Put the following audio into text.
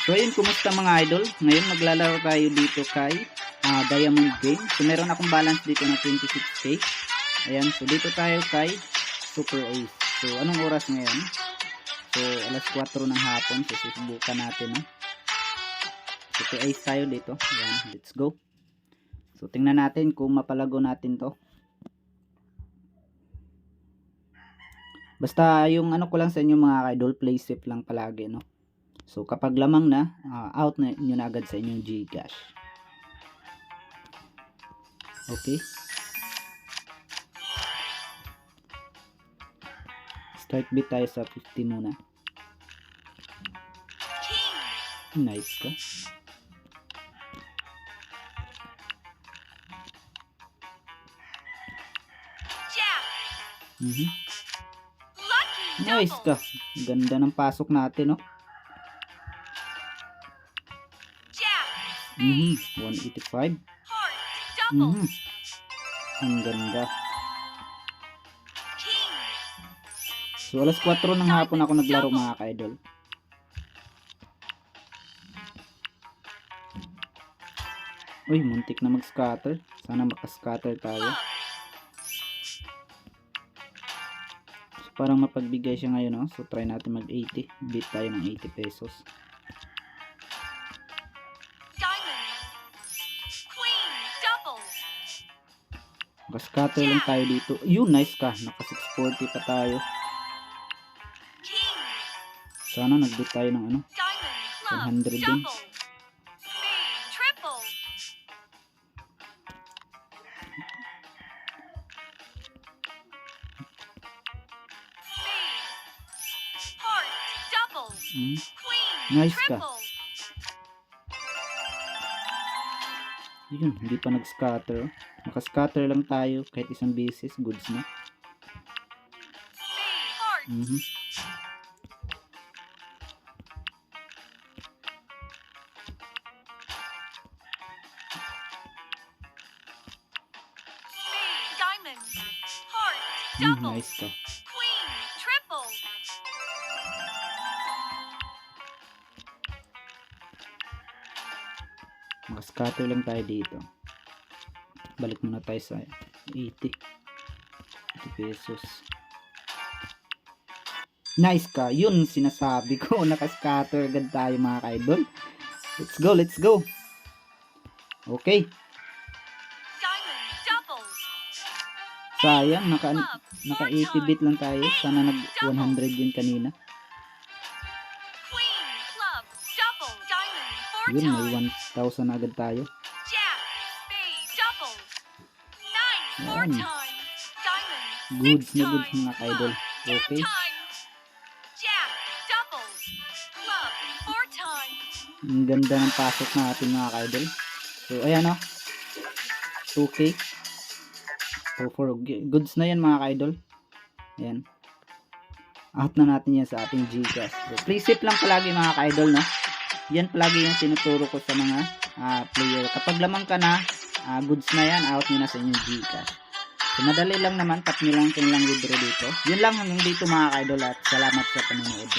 So ayun, kumusta mga idol? Ngayon maglalaro tayo dito kay Diamond Game. So meron akong balance dito na 26k. Ayan, so dito tayo kay Super Ace. So anong oras ngayon? So alas 4 ng hapon. So susubukan natin, no? Super Ace tayo dito. Ayan, let's go. So tingnan natin kung mapalago natin to. Basta yung ano ko lang sa inyo mga idol, play safe lang palagi, no? So kapag lamang na, out na nyo na agad sa inyong Gcash. Okay. Start bid tayo sa 50 muna. Nice ka. Nice ka. Ganda ng pasok natin, no? 185. Ang ganda. So alas 4 ng hapon ako naglaro mga ka-idol. Uy, muntik na mag-scatter. Sana maka-scatter tayo. So parang mapagbigay siya ngayon, no? So try natin mag-80. Beat tayo ng 80 pesos. Naka-scatter lang tayo dito. Yun, nice ka. Naka 640 pa tayo. Sana nag-beat tayo ng ano, 100 din. Nice ka. Yun, hindi pa nag-scatter. Naka-scatter lang tayo kahit isang beses, goods na. Nice ka. Naka-scatter lang tayo dito. Balik muna tayo sa 80 pesos. Nice ka. Yun sinasabi ko. Naka-scatter agad tayo mga ka-idol. Let's go, let's go. Okay. Sayang, naka 80 bit lang tayo. Sana nag 100 yun kanina. Yun, may 1,000 agad tayo. Ayan. Goods na goods mga ka-idol. Okay. Ang ganda ng pasok natin mga ka-idol. So ayan, o. 2k. So for goods na yan mga ka-idol. Ayan. Out na natin yan sa ating Gcash. So play safe lang palagi mga ka-idol, no? Yan palagi yung tinuturo ko sa mga player. Kapag lamang ka na, goods na yan, out nyo na sa inyong Gcash. So madali lang naman, tap nyo lang kung lang withdraw dito. Yun lang hanggang dito mga ka-idol at salamat sa panonood.